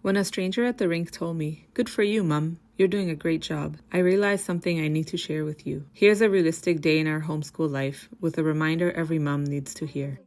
When a stranger at the rink told me, "Good for you, Mum. You're doing a great job," I realized something I need to share with you. Here's a realistic day in our homeschool life with a reminder every mom needs to hear.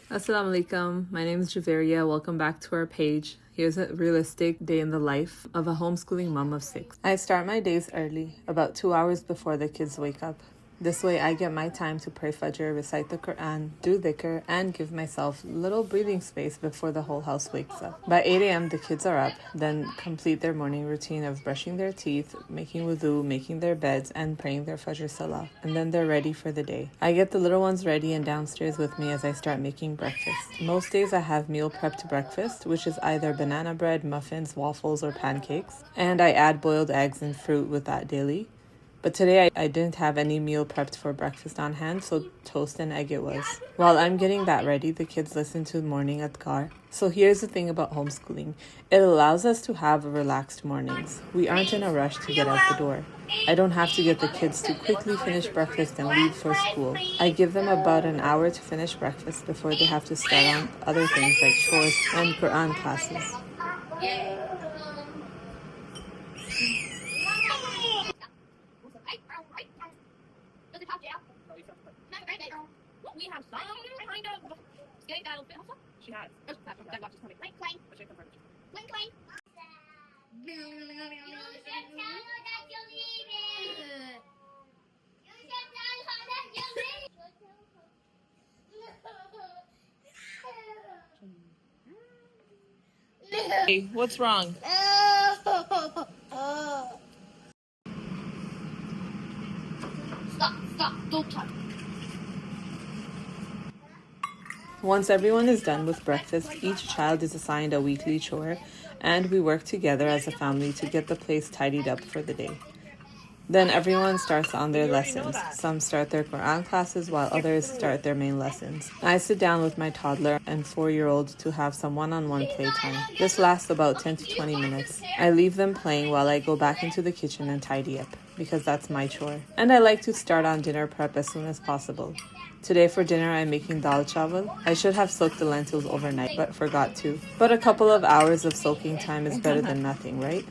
Assalamu alaikum. My name is Javeria. Welcome back to our page. Here's a realistic day in the life of a homeschooling mom of 6. I start my days early, about 2 hours before the kids wake up. This way I get my time to pray Fajr, recite the Quran, do dhikr, and give myself little breathing space before the whole house wakes up. By 8 a.m. the kids are up, then complete their morning routine of brushing their teeth, making wudu, making their beds, and praying their Fajr Salah. And then they're ready for the day. I get the little ones ready and downstairs with me as I start making breakfast. Most days I have meal prepped breakfast, which is either banana bread, muffins, waffles, or pancakes. And I add boiled eggs and fruit with that daily. But today I didn't have any meal prepped for breakfast on hand, so toast and egg it was. While I'm getting that ready, the kids listen to morning adhkar. So here's the thing about homeschooling. It allows us to have relaxed mornings. We aren't in a rush to get out the door. I don't have to get the kids to quickly finish breakfast and leave for school. I give them about an hour to finish breakfast before they have to start on other things like chores and Quran classes. We have some kind of skate that'll fit. She has. That watch is coming. Clank, clank. But she confirmed. Clank, clank. You should tell her that you're leaving. You should tell her that you're leaving. Hey, what's wrong? Stop, don't touch. Once everyone is done with breakfast, each child is assigned a weekly chore, and we work together as a family to get the place tidied up for the day. Then everyone starts on their lessons. Some start their Quran classes while others start their main lessons. I sit down with my toddler and 4-year-old to have some one-on-one playtime. This lasts about 10 to 20 minutes. I leave them playing while I go back into the kitchen and tidy up, because that's my chore. And I like to start on dinner prep as soon as possible. Today for dinner I'm making dal chawal. I should have soaked the lentils overnight, but forgot to. But a couple of hours of soaking time is better than nothing, right?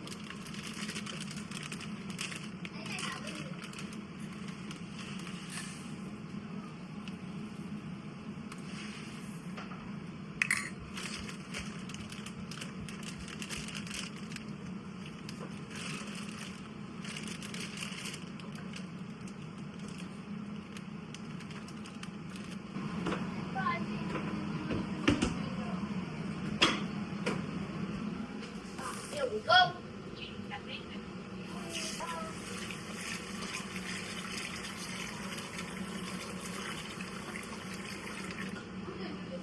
Here we go.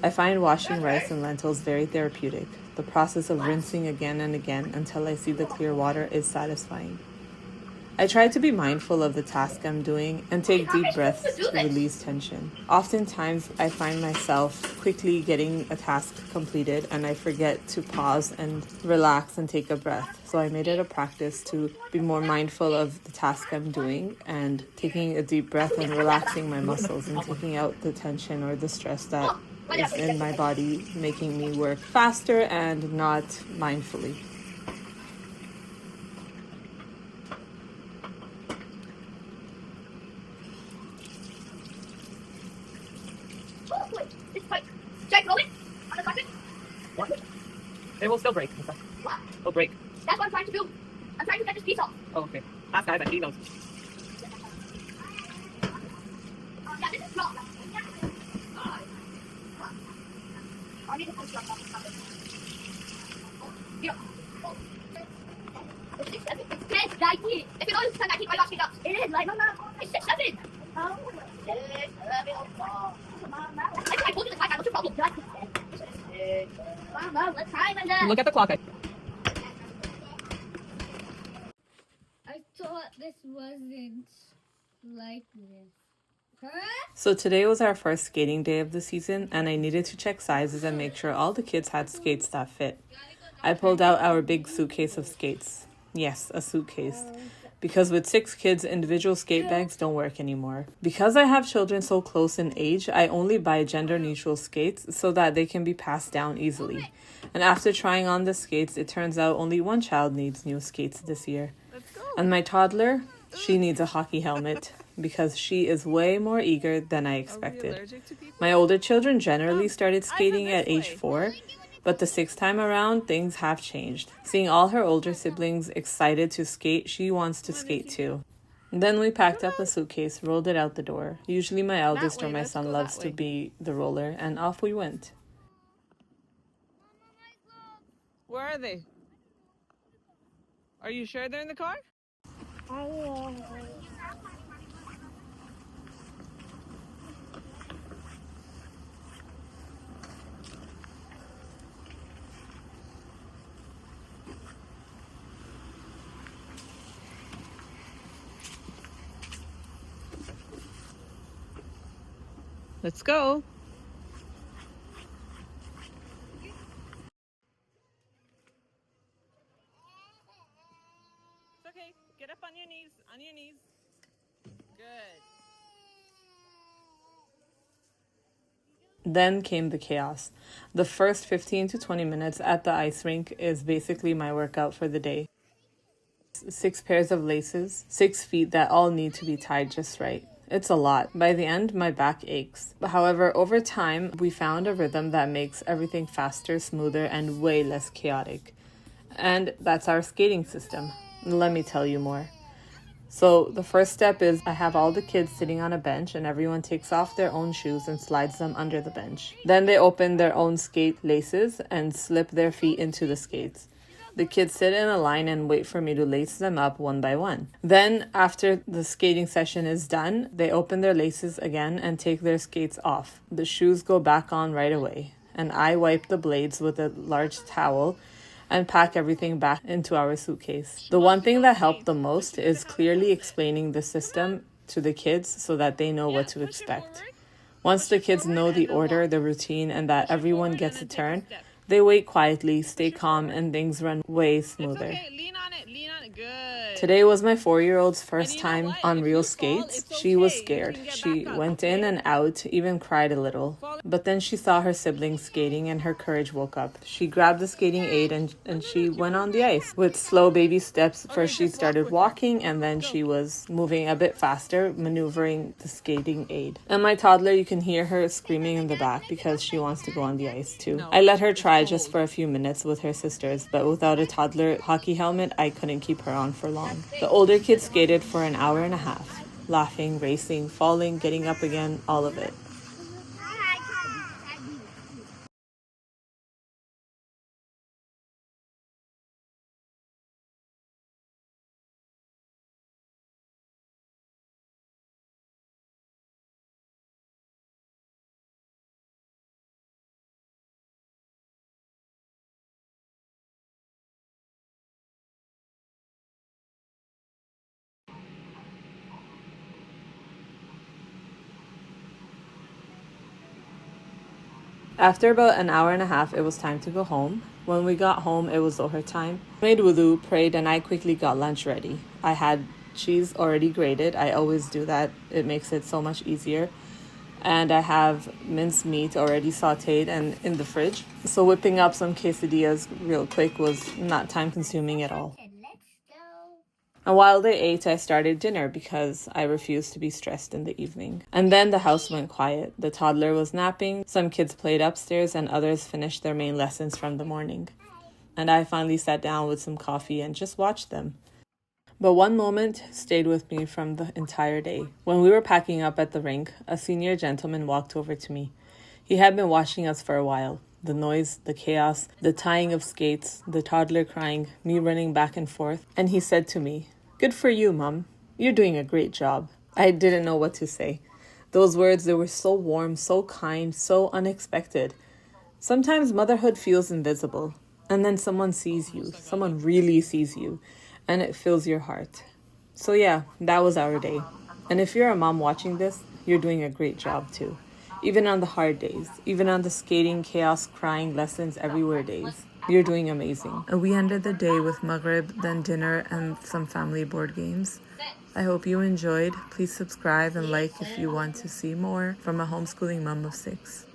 I find washing rice and lentils very therapeutic. The process of rinsing again and again until I see the clear water is satisfying. I try to be mindful of the task I'm doing and take deep breaths to release tension. Oftentimes, I find myself quickly getting a task completed and I forget to pause and relax and take a breath. So I made it a practice to be more mindful of the task I'm doing and taking a deep breath and relaxing my muscles and taking out the tension or the stress that is in my body, making me work faster and not mindfully. Jack, roll it. On the carpet. What? It will still break. What? It'll break. That's what I'm trying to do. I'm trying to get this piece off. Oh, okay. Ask guys, I see those. Yeah, this is wrong. I need to push off. Here. It's 6, 7. It's 10, 19. If you don't understand 19, why you ask me that? It is, like, Mama. It's 6, 7. Oh, 6, 11, 4. I told you the time. What's your problem? Mama, what time is it? Look at the clock. I thought this wasn't like this. Huh? So today was our first skating day of the season, and I needed to check sizes and make sure all the kids had skates that fit. I pulled out our big suitcase of skates. Yes, a suitcase. because with 6 kids, individual skate bags don't work anymore. Because I have children so close in age, I only buy gender-neutral skates so that they can be passed down easily. And after trying on the skates, it turns out only one child needs new skates this year. And my toddler, she needs a hockey helmet because she is way more eager than I expected. My older children generally started skating at age 4, but the 6th time around, things have changed. Seeing all her older siblings excited to skate, she wants to skate too. Then we packed up a suitcase, rolled it out the door. Usually my eldest or my son loves to be the roller, and off we went. Where are they? Are you sure they're in the car? Let's go. It's okay. Get up on your knees. On your knees. Good. Then came the chaos. The first 15 to 20 minutes at the ice rink is basically my workout for the day. 6 pairs of laces, 6 feet that all need to be tied just right. It's a lot. By the end, my back aches. However, over time, we found a rhythm that makes everything faster, smoother, and way less chaotic. And that's our skating system. Let me tell you more. So the first step is I have all the kids sitting on a bench and everyone takes off their own shoes and slides them under the bench. Then they open their own skate laces and slip their feet into the skates. The kids sit in a line and wait for me to lace them up one by one. Then, after the skating session is done, they open their laces again and take their skates off. The shoes go back on right away, and I wipe the blades with a large towel and pack everything back into our suitcase. The one thing that helped the most is clearly explaining the system to the kids so that they know what to expect. Once the kids know the order, the routine, and that everyone gets a turn, they wait quietly, stay calm, and things run way smoother. Okay, lean on it, good. Today was my 4-year-old's first time on real skates. She was scared. She went in and out, even cried a little. But then she saw her siblings skating and her courage woke up. She grabbed the skating aid and she went on the ice. With slow baby steps, first she started walking and then she was moving a bit faster, maneuvering the skating aid. And my toddler, you can hear her screaming in the back because she wants to go on the ice too. I let her try just for a few minutes with her sisters, but without a toddler hockey helmet, I couldn't keep her on for long. The older kids skated for an hour and a half, laughing, racing, falling, getting up again, all of it. After about an hour and a half, it was time to go home. When we got home, it was Zohar time. I made wudu, prayed, and I quickly got lunch ready. I had cheese already grated. I always do that. It makes it so much easier. And I have minced meat already sauteed and in the fridge. So whipping up some quesadillas real quick was not time consuming at all. And while they ate, I started dinner because I refused to be stressed in the evening. And then the house went quiet. The toddler was napping, some kids played upstairs, and others finished their main lessons from the morning. And I finally sat down with some coffee and just watched them. But one moment stayed with me from the entire day. When we were packing up at the rink, a senior gentleman walked over to me. He had been watching us for a while. The noise, the chaos, the tying of skates, the toddler crying, me running back and forth. And he said to me, "Good for you, Mom. You're doing a great job." I didn't know what to say. Those words, they were so warm, so kind, so unexpected. Sometimes motherhood feels invisible. And then someone sees you. Someone really sees you. And it fills your heart. So yeah, that was our day. And if you're a mom watching this, you're doing a great job too. Even on the hard days. Even on the skating, chaos, crying, lessons everywhere days. You're doing amazing. We ended the day with Maghrib, then dinner, and some family board games. I hope you enjoyed. Please subscribe and like if you want to see more from a homeschooling mom of 6.